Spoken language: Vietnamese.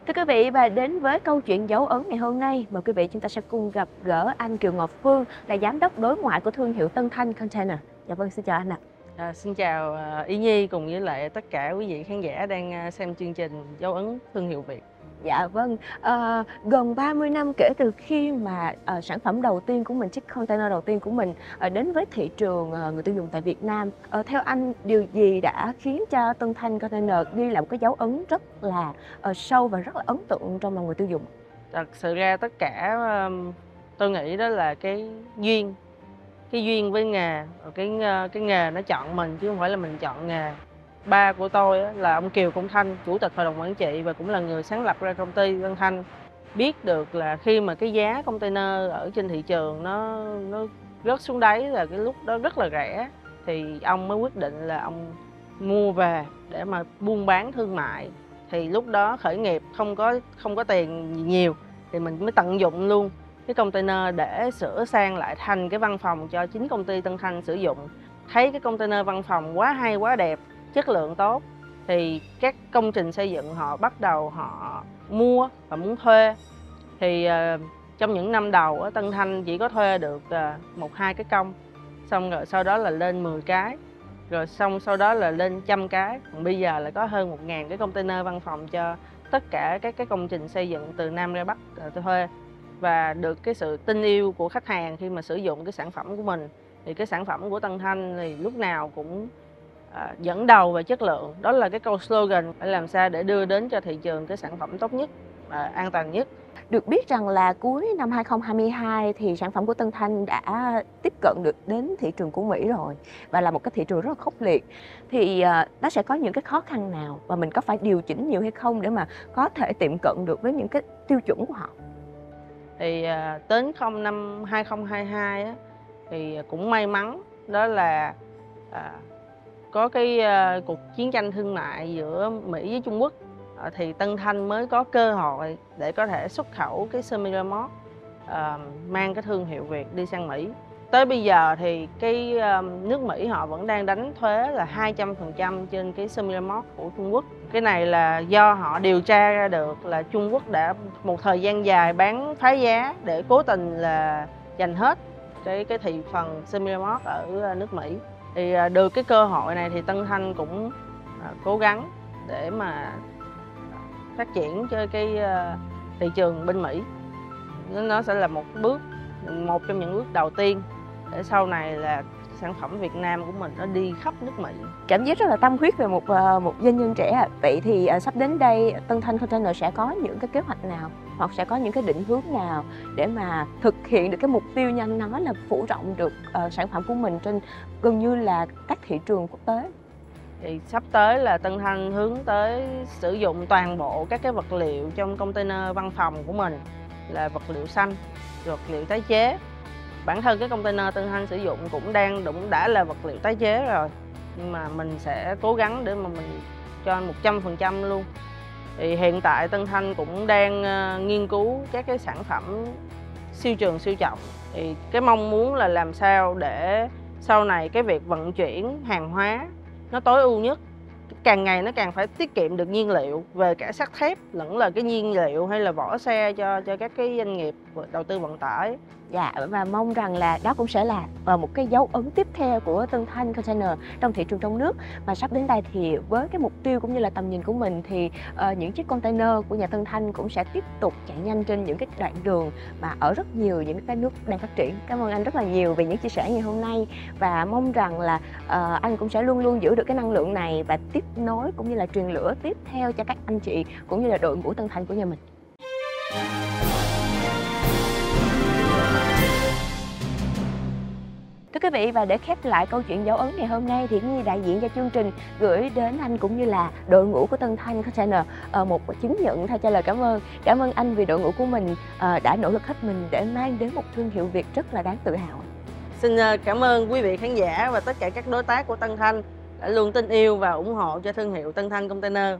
Thưa quý vị, và đến với câu chuyện dấu ấn ngày hôm nay, mời quý vị chúng ta sẽ cùng gặp gỡ anh Kiều Ngọc Phương, là giám đốc đối ngoại của thương hiệu Tân Thanh Container. Dạ vâng, xin chào anh ạ. Xin chào Ý Nhi cùng với lại tất cả quý vị khán giả đang xem chương trình Dấu ấn thương hiệu Việt. Dạ vâng, gần 30 năm kể từ khi mà sản phẩm đầu tiên của mình, chiếc container đầu tiên của mình đến với thị trường người tiêu dùng tại Việt Nam. Theo anh, điều gì đã khiến cho Tân Thanh Container ghi lại một cái dấu ấn rất là sâu và rất là ấn tượng trong lòng người tiêu dùng? Thật sự ra tất cả tôi nghĩ đó là cái duyên với nghề, cái nghề nó chọn mình chứ không phải là mình chọn nghề. Ba của tôi là ông Kiều Công Thanh, chủ tịch hội đồng quản trị và cũng là người sáng lập ra công ty Tân Thanh, biết được là khi mà cái giá container ở trên thị trường nó rớt xuống đáy, là cái lúc đó rất là rẻ, thì ông mới quyết định là ông mua về để mà buôn bán thương mại. Thì lúc đó khởi nghiệp không có tiền nhiều thì mình mới tận dụng luôn cái container để sửa sang lại thành cái văn phòng cho chính công ty Tân Thanh sử dụng. Thấy cái container văn phòng quá hay, quá đẹp, chất lượng tốt, thì các công trình xây dựng họ bắt đầu họ mua và muốn thuê. Thì trong những năm đầu Tân Thanh chỉ có thuê được 1-2 cái công, xong rồi sau đó là lên 10 cái, rồi sau đó là lên 100 cái. Còn bây giờ là có hơn 1.000 cái container văn phòng cho tất cả các cái công trình xây dựng từ Nam ra Bắc thuê. Và được cái sự tin yêu của khách hàng khi mà sử dụng cái sản phẩm của mình, thì cái sản phẩm của Tân Thanh thì lúc nào cũng dẫn đầu về chất lượng. Đó là cái câu slogan, phải làm sao để đưa đến cho thị trường cái sản phẩm tốt nhất và an toàn nhất. Được biết rằng là cuối năm 2022 thì sản phẩm của Tân Thanh đã tiếp cận được đến thị trường của Mỹ rồi, và là một cái thị trường rất là khốc liệt. Thì nó sẽ có những cái khó khăn nào và mình có phải điều chỉnh nhiều hay không để mà có thể tiệm cận được với những cái tiêu chuẩn của họ? Thì đến năm 2022 á, thì cũng may mắn đó là có cái cuộc chiến tranh thương mại giữa Mỹ với Trung Quốc, thì Tân Thanh mới có cơ hội để có thể xuất khẩu cái semi remote, mang cái thương hiệu Việt đi sang Mỹ. Tới bây giờ thì cái nước Mỹ họ vẫn đang đánh thuế là 200% trên cái semi remote của Trung Quốc. Cái này là do họ điều tra ra được là Trung Quốc đã một thời gian dài bán phá giá để cố tình là giành hết cái thị phần semi remote ở nước Mỹ. Thì được cái cơ hội này thì Tân Thanh cũng cố gắng để mà phát triển cho cái thị trường bên Mỹ. Nó sẽ là một trong những bước đầu tiên để sau này là sản phẩm Việt Nam của mình nó đi khắp nước Mỹ. Cảm giác rất là tâm huyết về một doanh nhân trẻ. Vậy thì sắp đến đây Tân Thanh Container sẽ có những cái kế hoạch nào hoặc sẽ có những cái định hướng nào để mà thực hiện được cái mục tiêu như anh nói là phủ rộng được sản phẩm của mình trên gần như là các thị trường quốc tế? Thì sắp tới là Tân Thanh hướng tới sử dụng toàn bộ các cái vật liệu trong container văn phòng của mình là vật liệu xanh, vật liệu tái chế. Bản thân cái container Tân Thanh sử dụng cũng đã là vật liệu tái chế rồi, nhưng mà mình sẽ cố gắng để mà mình cho 100% luôn. Thì hiện tại Tân Thanh cũng đang nghiên cứu các cái sản phẩm siêu trường siêu trọng. Thì cái mong muốn là làm sao để sau này cái việc vận chuyển hàng hóa nó tối ưu nhất, càng ngày nó càng phải tiết kiệm được nhiên liệu về cả sắt thép lẫn là cái nhiên liệu hay là vỏ xe cho các cái doanh nghiệp đầu tư vận tải. Dạ, và mong rằng là đó cũng sẽ là một cái dấu ấn tiếp theo của Tân Thanh Container trong thị trường trong nước. Mà sắp đến đây thì với cái mục tiêu cũng như là tầm nhìn của mình thì những chiếc container của nhà Tân Thanh cũng sẽ tiếp tục chạy nhanh trên những cái đoạn đường mà ở rất nhiều những cái nước đang phát triển. Cảm ơn anh rất là nhiều về những chia sẻ ngày hôm nay, và mong rằng là anh cũng sẽ luôn luôn giữ được cái năng lượng này và tiếp nối cũng như là truyền lửa tiếp theo cho các anh chị cũng như là đội ngũ Tân Thanh của nhà mình. Thưa quý vị, và để khép lại câu chuyện dấu ấn ngày hôm nay thì như đại diện cho chương trình gửi đến anh cũng như là đội ngũ của Tân Thanh Container một chứng nhận thay cho lời cảm ơn. Cảm ơn anh vì đội ngũ của mình đã nỗ lực hết mình để mang đến một thương hiệu Việt rất là đáng tự hào. Xin cảm ơn quý vị khán giả và tất cả các đối tác của Tân Thanh đã luôn tin yêu và ủng hộ cho thương hiệu Tân Thanh Container.